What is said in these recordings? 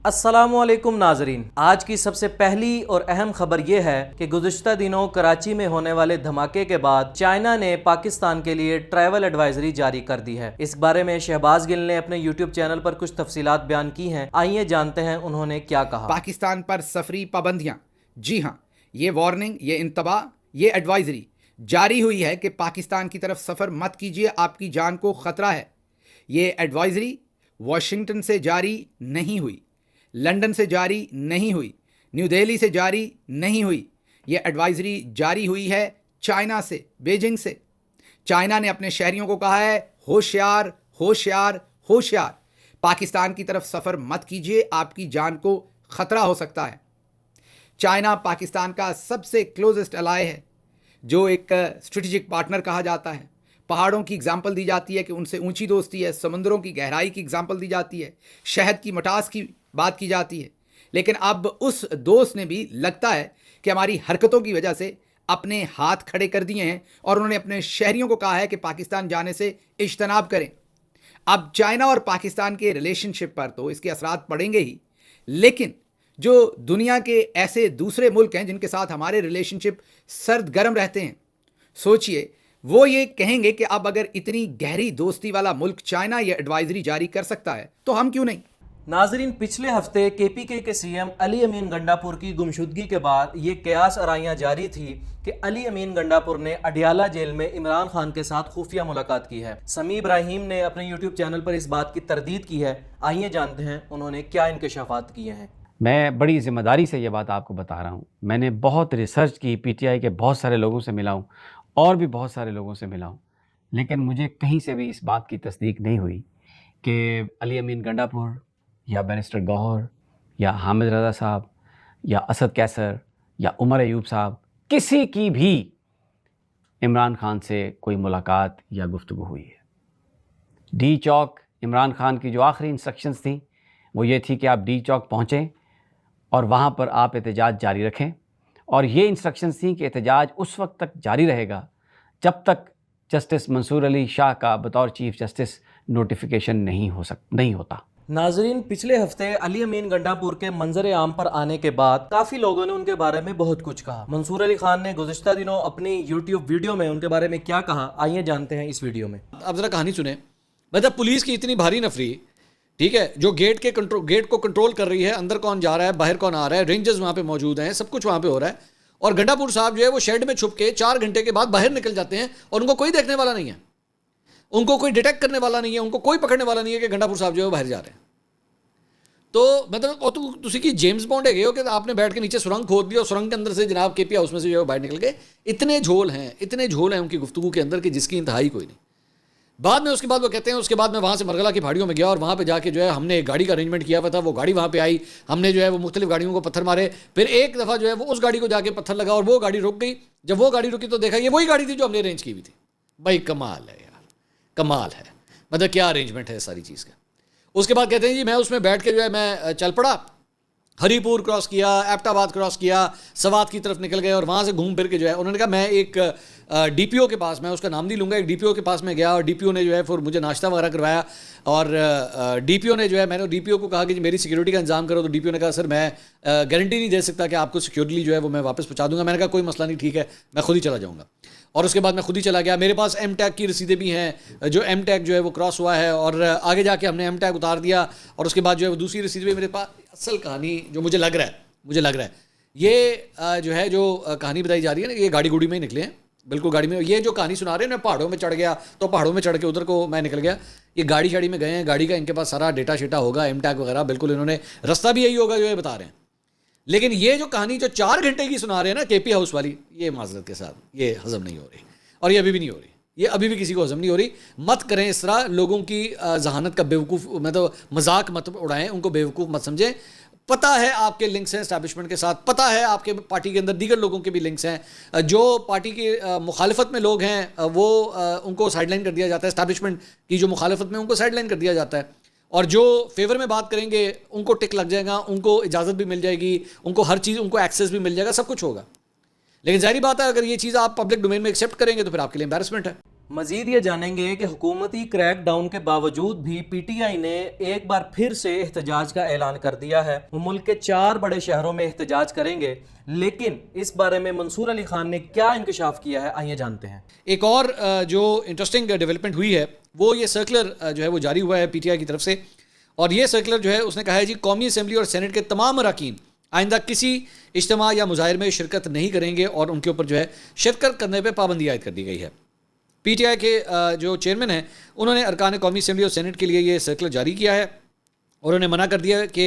अस्सलाम वालेकुम नाजरीन, आज की सबसे पहली और अहम खबर यह है कि गुज़िश्ता दिनों कराची में होने वाले धमाके के बाद चाइना ने पाकिस्तान के लिए ट्रैवल एडवाइजरी जारी कर दी है। इस बारे में शहबाज गिल ने अपने यूट्यूब चैनल पर कुछ तफसीलात बयान की हैं। आइए जानते हैं उन्होंने क्या कहा। पाकिस्तान पर सफरी पाबंदियां, जी हाँ, ये वार्निंग, ये इंतबा, ये एडवाइजरी जारी हुई है कि पाकिस्तान की तरफ सफ़र मत कीजिए, आपकी जान को ख़तरा है। ये एडवाइजरी वाशिंगटन से जारी नहीं हुई, लंदन से जारी नहीं हुई, न्यू दिल्ली से जारी नहीं हुई। ये एडवाइजरी जारी हुई है चाइना से, बीजिंग से। चाइना ने अपने शहरियों को कहा है, होशियार होशियार होशियार, पाकिस्तान की तरफ सफ़र मत कीजिए, आपकी जान को ख़तरा हो सकता है। चाइना पाकिस्तान का सबसे क्लोजेस्ट अलाय है, जो एक स्ट्रेटेजिक पार्टनर कहा जाता है। पहाड़ों की एग्जाम्पल दी जाती है कि उनसे ऊंची दोस्ती है, समंदरों की गहराई की एग्जाम्पल दी जाती है, शहद की मटास की बात की जाती है। लेकिन अब उस दोस्त ने भी लगता है कि हमारी हरकतों की वजह से अपने हाथ खड़े कर दिए हैं और उन्होंने अपने शहरियों को कहा है कि पाकिस्तान जाने से इज्तनाब करें। अब चाइना और पाकिस्तान के रिलेशनशिप पर तो इसके असरात पड़ेंगे ही, लेकिन जो दुनिया के ऐसे दूसरे मुल्क हैं जिनके साथ हमारे रिलेशनशिप सर्द गर्म रहते हैं, सोचिए वो ये कहेंगे कि अब अगर इतनी गहरी दोस्ती वाला मुल्क चाइना ये एडवाइजरी जारी कर सकता है तो हम क्यों नहीं। नाजरीन, पिछले हफ्ते KPK के CM अली अमीन गंडापुर की गुमशुदगी के बाद ये कयास आराइयाँ जारी थी कि अली अमीन गंडापुर ने अडियाला जेल में इमरान खान के साथ खुफिया मुलाकात की है। समी इब्राहिम ने अपने यूट्यूब चैनल पर इस बात की तरदीद की है। आइए जानते हैं उन्होंने क्या इंकशाफात किए हैं। मैं बड़ी ज़िम्मेदारी से ये बात आपको बता रहा हूँ। मैंने बहुत रिसर्च की, PTI के बहुत सारे लोगों से मिला हूँ और भी बहुत सारे लोगों से मिला हूँ, लेकिन मुझे कहीं से भी इस बात की तस्दीक नहीं हुई कि अली अमीन गंडापुर या बैरिस्टर गौहर या हामिद रज़ा साहब या असद कैसर या उमर अयूब साहब, किसी की भी इमरान खान से कोई मुलाकात या गुफ्तगू हुई है। डी चौक इमरान खान की जो आखिरी इंस्ट्रक्शंस थी वो ये थी कि आप डी चौक पहुँचें और वहाँ पर आप एहतजाज जारी रखें, और ये इंस्ट्रक्शंस थी कि एहतजाज उस वक्त तक जारी रहेगा जब तक जस्टिस मंसूर अली शाह का बतौर चीफ जस्टिस नोटिफिकेशन नहीं होता। नाजरीन, पिछले हफ्ते अली अमीन गंडापुर के मंजर आम पर आने के बाद काफ़ी लोगों ने उनके बारे में बहुत कुछ कहा। मंसूर अली खान ने गुज़िश्ता दिनों अपनी यूट्यूब वीडियो में उनके बारे में क्या कहा, आइए जानते हैं इस वीडियो में। अब ज़रा कहानी सुने। मतलब पुलिस की इतनी भारी नफरी, ठीक है, जो गेट को कंट्रोल कर रही है, अंदर कौन जा रहा है, बाहर कौन आ रहा है, रेंजर्स वहाँ पे मौजूद हैं, सब कुछ वहाँ पे हो रहा है, और गंडापुर साहब जो है वो शेड में छुप के 4 घंटे के बाद बाहर निकल जाते हैं और उनको कोई देखने वाला नहीं है, उनको कोई डिटेक्ट करने वाला नहीं है, उनको कोई पकड़ने वाला नहीं है कि गंडापुर साहब जो है बाहर जा रहे हैं। तो मतलब और तुसी की जेम्स बॉन्ड है कि आपने बैठ के नीचे सुरंग खोद दी और सुरंग के अंदर से जनाब KP हाउस में से जो है बाहर निकल गए। इतने झोल हैं उनकी गुफ्तगू के अंदर कि जिसकी इंतहाई कोई नहीं। बाद में उसके बाद वो कहते हैं, उसके बाद मैं वहाँ से मरगला की पहाड़ियों में गया और वहाँ पे जाके जो है हमने एक गाड़ी का अरेंजमेंट किया हुआ था, वो गाड़ी वहाँ पे आई, हमने जो है वो मुख्तलिफ गाड़ियों को पत्थर मारे, फिर एक दफ़ा जो है वो उस गाड़ी को जाके पत्थर लगा और वो गाड़ी रुक गई। जब वो गाड़ी रुकी तो देखा ये वही गाड़ी थी जो हमने अरेंज की हुई थी। भाई कमाल है यार, कमाल है, मतलब क्या अरेंजमेंट है सारी चीज़ का। उसके बाद कहते हैं जी मैं उसमें बैठ के जो है मैं चल पड़ा, हरीपुर क्रॉस किया, एबटाबाद क्रॉस किया, सवात की तरफ निकल गए और वहाँ से घूम फिर के जो है उन्होंने कहा मैं एक DPO के पास, मैं उसका नाम नहीं लूँगा, एक DPO के पास मैं गया और DPO ने जो है फिर मुझे नाश्ता वगैरह करवाया और DPO ने जो है, मैंने DPO को कहा कि मेरी सिक्योरिटी का इंतजाम करो, तो DPO ने कहा सर मैं गारंटी नहीं दे सकता कि आपको सिक्योरिटी जो है वो मैं वापस पहुँचा दूँगा। मैंने कहा कोई मसला नहीं, ठीक है, मैं खुद ही चला जाऊँगा। और उसके बाद मैं खुद ही चला गया। मेरे पास M-टैग की रसीदें भी हैं, जो M-टैग जो है वो क्रॉस हुआ है और आगे जाके हमने M-टैग उतार दिया और उसके बाद जो है वो दूसरी रसीद भी मेरे पास। असल कहानी जो मुझे लग रहा है ये जो है जो कहानी बताई जा रही है ना, ये गाड़ी गुड़ी में ही निकले हैं, बिल्कुल गाड़ी में। ये जो कहानी सुना रहे हैं, मैं पहाड़ों में चढ़ गया तो पहाड़ों में चढ़ के उधर को मैं निकल गया, ये गाड़ी शाड़ी में गए हैं, गाड़ी का इनके पास सारा डेटा शेटा होगा, M-टैग वगैरह, बिल्कुल इन्होंने रास्ता भी यही होगा जो ये बता रहे हैं। लेकिन ये जो कहानी जो 4 घंटे की सुना रहे हैं ना KP हाउस वाली, ये माजरत के साथ ये हजम नहीं हो रही और ये अभी भी नहीं हो रही, ये अभी भी किसी को हजम नहीं हो रही। मत करें इस तरह, लोगों की जहानत का बेवकूफ़ मतलब मजाक मत उड़ाएं, उनको बेवकूफ़ मत समझें। पता है आपके लिंक्स हैं एस्टैब्लिशमेंट के साथ, पता है आपके पार्टी के अंदर दीगर लोगों के भी लिंक्स हैं, जो पार्टी की मुखालफत में लोग हैं वो उनको साइडलाइन कर दिया जाता है, एस्टैब्लिशमेंट की जो मुखालफत में उनको साइडलाइन कर दिया जाता है, और जो फेवर में बात करेंगे उनको टिक लग जाएगा, उनको इजाज़त भी मिल जाएगी, उनको हर चीज़, उनको एक्सेस भी मिल जाएगा, सब कुछ होगा। लेकिन ज़ाहिर बात है अगर ये चीज़ आप पब्लिक डोमेन में एक्सेप्ट करेंगे तो फिर आपके लिए एम्बैरेसमेंट है। मजीद ये जानेंगे कि हुकूमती क्रैक डाउन के बावजूद भी PTI ने एक बार फिर से एहतजाज का ऐलान कर दिया है। वो मुल्क के 4 बड़े शहरों में एहतजाज करेंगे, लेकिन इस बारे में मंसूर अली खान ने क्या इंकशाफ किया है, आइए जानते हैं। एक और जो इंटरेस्टिंग डेवलपमेंट हुई है वो ये सर्कुलर जो है वो जारी हुआ है PTI की तरफ से, और ये सर्कुलर जो है उसने कहा है जी कौमी असम्बली और सेनेट के तमाम अरकान आइंदा किसी इज्तिमा या मुजाहिर में शिरकत नहीं करेंगे और उनके ऊपर जो है शिरकत करने पर पाबंदी आयद कर दी गई है। PTI के जो चेयरमैन हैं उन्होंने अरकान कौमी असम्बली और सेनेट के लिए ये सर्कुलर जारी किया है और उन्होंने मना कर दिया कि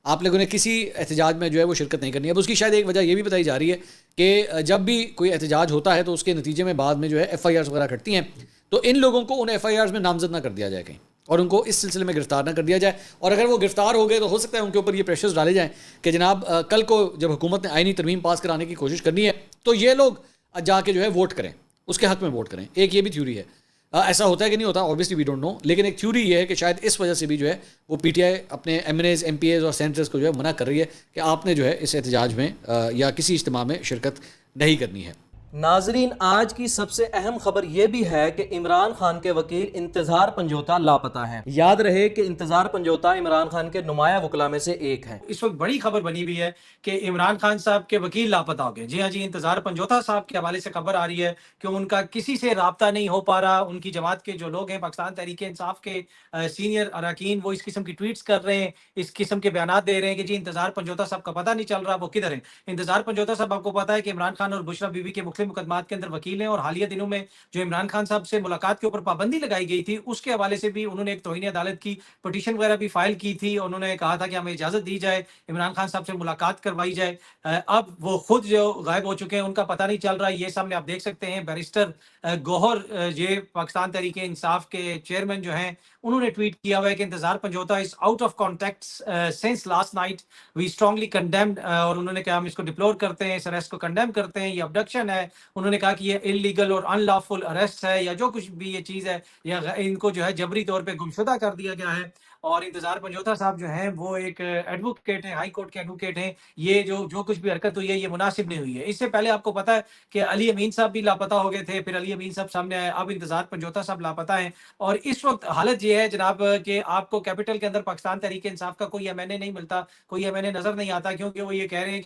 आप लोगों ने किसी एहतजाज में जो है वो शिरकत नहीं करनी है। अब उसकी शायद एक वजह ये भी बताई जा रही है कि जब भी कोई एहतजाज होता है तो उसके नतीजे में बाद में जो है FIRs वगैरह कटती हैं, तो इन लोगों को उन FIRs में नामजद ना कर दिया जाए कहीं और उनको इस सिलसिले में गिरफ्तार ना कर दिया जाए। और अगर वो गिरफ्तार हो गए तो हो सकता है उनके ऊपर ये प्रेशर्स डाले जाएँ कि जनाब कल को जब हुकूमत ने आईनी तरमीम पास कराने की कोशिश करनी है तो ये लोग जाके जो है वोट करें, उसके हक़ में वोट करें। एक ये भी थ्योरी है, ऐसा होता है कि नहीं होता ऑब्वियसली वी डोंट नो, लेकिन एक थ्योरी ये है कि शायद इस वजह से भी जो है वो PTI अपने MNAs MPAs और सेनेटर्स को जो है मना कर रही है कि आपने जो है इस एहतजाज में या किसी इज्तिमा में शिरकत नहीं करनी है। नाजरीन, आज की सबसे अहम खबर यह भी है कि इमरान खान के वकील इंतजार पंजोता लापता हैं। याद रहे कि इंतजार पंजोता इमरान खान के नुमाया वकला में से एक हैं। इस वक्त बड़ी खबर बनी हुई है कि इमरान खान साहब के वकील लापता हो गए। जी हाँ जी, इंतजार पंजोता साहब के हवाले से खबर आ रही है कि उनका किसी से राब्ता नहीं हो पा रहा। उनकी जमात के जो लोग हैं, पाकिस्तान तहरीक इंसाफ के सीनियर अरकान, वो इस किस्म की ट्वीट्स कर रहे हैं, इस किस्म के बयान दे रहे हैं कि जी इंतजार पंजोता साहब का पता नहीं चल रहा वो किधर है। इंतजार पंजोता साहब आपको पता है कि इमरान खान और बुशरा बीबी के मुख्तलिफ मुकदमात के अंदर वकील हैं और हालिया दिनों में जो इमरान खान साहब से मुलाकात के ऊपर पाबंदी लगाई गई थी उसके हवाले से भी उन्होंने एक तौहीन अदालत की पिटीशन वगैरह भी फाइल की थी। उन्होंने कहा था कि हमें इजाजत दी जाए, इमरान खान साहब से मुलाकात करवाई जाए। अब वो खुद जो गायब हो चुके हैं, उनका पता नहीं चल रहा है। ये सामने आप देख सकते हैं, बैरिस्टर गौहर ये पाकिस्तान तहरीक इंसाफ के चेयरमैन जो हैं, उन्होंने ट्वीट किया हुआ है कि Intezar Panjotha is out of contact since last night, we strongly condemned, और उन्होंने कहा हम इसको डिप्लोर करते हैं, इस अरेस्ट को कंडेम करते हैं, ये अबडक्शन है। उन्होंने कहा कि ये इलीगल और अनलॉफुल अरेस्ट है या जो कुछ भी ये चीज़ है, या इनको जो है जबरी तौर पे गुमशुदा कर दिया गया है। और इंतजार पंजोता साहब जो हैं वो एक एडवोकेट हैं, हाई कोर्ट के एडवोकेट हैं। ये जो कुछ भी हरकत हुई है ये मुनासिब नहीं हुई है। इससे पहले आपको पता है कि अली अमीन साहब भी लापता हो गए थे, फिर अली अमीन साहब सामने आए, अब इंतजार पंजोता साहब लापता हैं। और इस वक्त हालत ये है जनाब कि आपको कैपिटल के अंदर पाकिस्तान तहरीक इंसाफ का कोई MNA नहीं मिलता, कोई MNA नजर नहीं आता, क्योंकि वो ये कह रहे हैं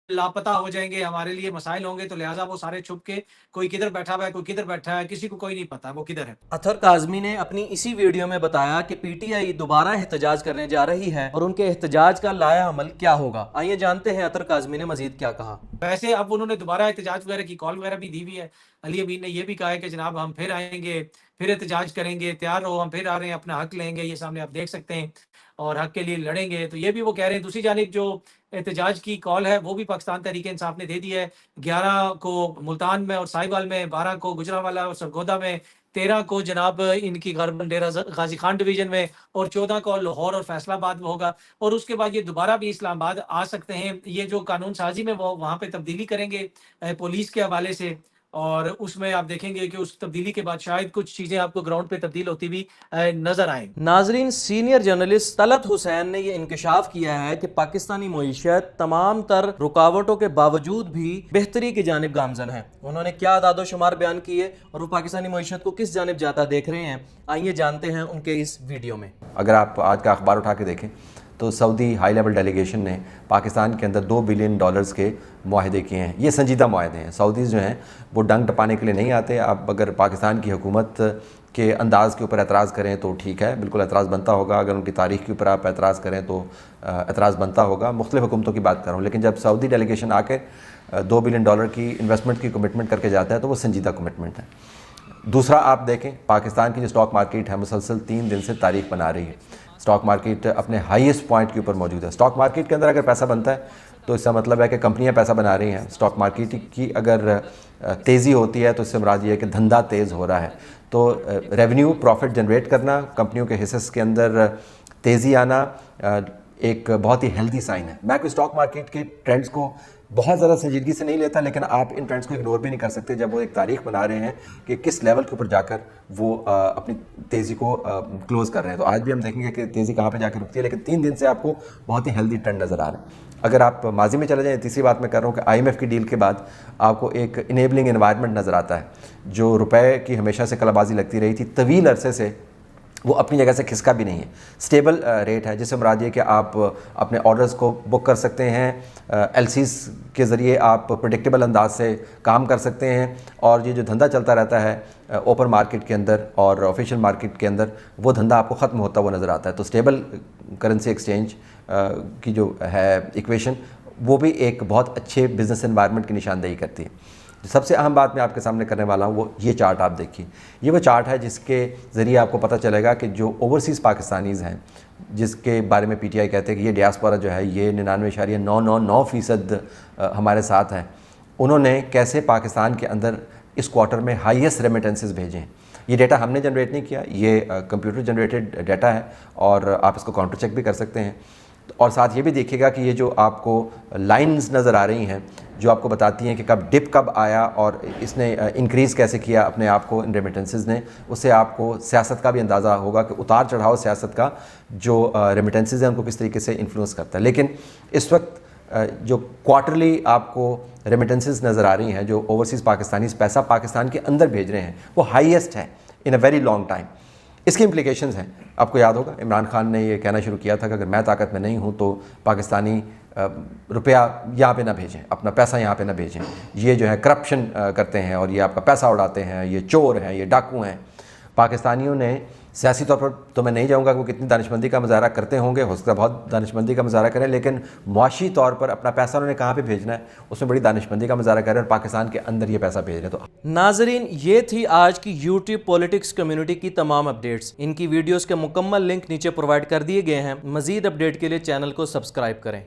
लापता हो जाएंगे, हमारे लिए मसाइल होंगे, तो लिहाजा वो सारे छुप के कोई किधर बैठा हुआ है, कोई किधर बैठा है, किसी को कोई नहीं पता वो किधर है। अतर काज़मी ने अपनी इसी वीडियो में बताया कि PTI दोबारा एहतजाज करने जा रही है और उनके एहतजाज का लाया अमल क्या होगा। आइए जानते हैं अतर काज़मी ने मजीद क्या कहा। वैसे अब उन्होंने दोबारा एहतजाज वगैरह की कॉल वगैरह भी दी हुई है। अली अमीन ने यह भी कहा है कि जनाब हम फिर आएंगे, फिर एहतजाज करेंगे, तैयार रहो, हम फिर आ रहे हैं, अपना हक लेंगे, ये सामने आप देख सकते हैं, और हक के लिए लड़ेंगे। तो ये भी वो कह रहे हैं। दूसरी जानिब जो एहतजाज की कॉल है वो भी पाकिस्तान तहरीक इंसाफ ने दे दी है। 11 को मुल्तान में और साहिवाल में, 12 को गुजरांवाला और सरगोदा में, 13 को जनाब इनकी डेरा गाजी खान डिवीजन में, और 14 को लाहौर और फैसलाबाद में होगा। और उसके बाद ये दोबारा भी इस्लामाबाद आ सकते हैं। ये जो कानून साजी में वो वहाँ पे तब्दीली करेंगे पुलिस के हवाले से, और उसमें आप देखेंगे कि उस तब्दीली के बाद शायद कुछ चीज़ें आपको ग्राउंड पे तब्दील होती भी नजर आएँ। नाजरीन, सीनियर जर्नलिस्ट तलत हुसैन ने यह इंकशाफ किया है कि पाकिस्तानी मईशत तमाम तर रुकावटों के बावजूद भी बेहतरी की जानिब गामजन है। उन्होंने क्या आदादो शुमार बयान किए और वो पाकिस्तानी मईशत को किस जानिब जाता देख रहे हैं, आइए जानते हैं उनके इस वीडियो में। अगर आप आज का अखबार उठा के देखें तो सऊदी हाई लेवल डेलीगेशन ने पाकिस्तान के अंदर $2 बिलियन के मुआहदे किए हैं। ये संजीदा मुआहदे हैं। सऊदीज़ जो हैं वो डंग टपाने के लिए नहीं आते। आप अगर पाकिस्तान की हुकूमत के अंदाज़ के ऊपर एतराज़ करें तो ठीक है, बिल्कुल एतराज़ बनता होगा। अगर उनकी तारीख़ के ऊपर आप एतराज़ करें तो एतराज़ बनता होगा। मुख्तलिफ़ हुकूमतों की बात कर रहा हूँ, लेकिन जब सऊदी डेलीगेशन आके $2 बिलियन की इन्वेस्टमेंट की कमिटमेंट करके जाता है तो वो संजीदा कमिटमेंट है। दूसरा, आप देखें पाकिस्तान की जो स्टॉक मार्केट है मुसलसल 3 दिन से तारीख बना रही है। स्टॉक मार्केट अपने हाईएस्ट पॉइंट के ऊपर मौजूद है। स्टॉक मार्केट के अंदर अगर पैसा बनता है तो इसका मतलब है कि कंपनियां पैसा बना रही हैं। स्टॉक मार्केट की अगर तेज़ी होती है तो इससे मुराद ये है कि धंधा तेज़ हो रहा है। तो रेवेन्यू प्रॉफिट जनरेट करना, कंपनियों के हिस्से के अंदर तेज़ी आना एक बहुत ही हेल्दी साइन है। मैं कोई स्टॉक मार्केट के ट्रेंड्स को बहुत ज़्यादा संजीदगी से नहीं लेता, लेकिन आप इन ट्रेंड्स को इग्नोर भी नहीं कर सकते जब वो एक तारीख बना रहे हैं कि किस लेवल के ऊपर जाकर वो अपनी तेज़ी को क्लोज़ कर रहे हैं। तो आज भी हम देखेंगे कि तेज़ी कहाँ पे जाकर रुकती है, लेकिन 3 दिन से आपको बहुत ही हेल्दी ट्रेंड नज़र आ रहा है। اگر آپ ماضی میں چلے جائیں، تیسری بات میں کر رہا ہوں کہ IMF کی ڈیل کے بعد آپ کو ایک انیبلنگ انوائرمنٹ نظر آتا ہے، جو روپے کی ہمیشہ سے کلہ بازی لگتی رہی تھی طویل عرصے سے، وہ اپنی جگہ سے کھسکا بھی نہیں ہے، سٹیبل ریٹ ہے، جس سے مراد یہ کہ آپ اپنے آرڈرز کو بک کر سکتے ہیں، LCs کے ذریعے آپ پریڈکٹیبل انداز سے کام کر سکتے ہیں، اور یہ جو دھندا چلتا رہتا ہے اوپن مارکیٹ کے اندر اور آفیشیل مارکیٹ کے اندر، وہ دھندا آپ کو ختم ہوتا ہوا نظر آتا ہے۔ تو سٹیبل کرنسی ایکسچینج کی جو ہے ایکویشن، وہ بھی ایک بہت اچھے بزنس انوائرمنٹ کی نشاندہی کرتی ہے۔ سب سے اہم بات میں آپ کے سامنے کرنے والا ہوں وہ یہ چارٹ آپ دیکھیے، یہ وہ چارٹ ہے جس کے ذریعے آپ کو پتہ چلے گا کہ جو اوورسیز پاکستانیز ہیں، جس کے بارے میں PTI کہتے ہیں کہ یہ ڈیاسپورا جو ہے یہ 99.999% ہمارے ساتھ ہیں، انہوں نے کیسے پاکستان کے اندر اس کوارٹر میں ہائیسٹ ریمیٹنسز بھیجے ہیں۔ یہ ڈیٹا ہم نے جنریٹ نہیں کیا، یہ کمپیوٹر جنریٹڈ ڈیٹا ہے، اور آپ اس کو کاؤنٹر چیک بھی کر سکتے ہیں۔ اور ساتھ یہ بھی دیکھیے گا کہ یہ جو آپ کو لائنز نظر آ رہی ہیں جو آپ کو بتاتی ہیں کہ کب ڈپ کب آیا اور اس نے انکریز کیسے کیا اپنے آپ کو ان ریمیٹنسز نے، اس سے آپ کو سیاست کا بھی اندازہ ہوگا کہ اتار چڑھاؤ سیاست کا جو ریمیٹنسز ہیں ان کو کس طریقے سے انفلوئنس کرتا ہے۔ لیکن اس وقت جو کوارٹرلی آپ کو ریمیٹنسز نظر آ رہی ہیں، جو اوورسیز پاکستانیز پیسہ پاکستان کے اندر بھیج رہے ہیں، وہ ہائیسٹ ہے ان اے ویری لانگ ٹائم۔ اس کی امپلیکیشنز ہیں، آپ کو یاد ہوگا عمران خان نے یہ کہنا شروع کیا تھا کہ اگر میں طاقت میں نہیں ہوں تو پاکستانی روپیہ یہاں پہ نہ بھیجیں، اپنا پیسہ یہاں پہ نہ بھیجیں، یہ جو ہے کرپشن کرتے ہیں اور یہ آپ کا پیسہ اڑاتے ہیں، یہ چور ہیں، یہ ڈاکو ہیں۔ پاکستانیوں نے سیاسی طور پر تو میں نہیں جاؤں گا کہ وہ کتنی دانشمندی کا مظاہرہ کرتے ہوں گے، ہو سکتا ہے بہت دانشمندی کا مظاہرہ کریں، لیکن معاشی طور پر اپنا پیسہ انہوں نے کہاں پہ بھیجنا ہے اس میں بڑی دانشمندی کا مظاہرہ کریں، اور پاکستان کے اندر یہ پیسہ بھیج رہے ہیں۔ تو ناظرین، یہ تھی آج کی YouTube پولیٹکس کمیونٹی کی تمام اپڈیٹس۔ ان کی ویڈیوز کے مکمل لنک نیچے پرووائڈ کر دیے گئے ہیں۔ مزید اپڈیٹ کے لیے چینل کو سبسکرائب کریں۔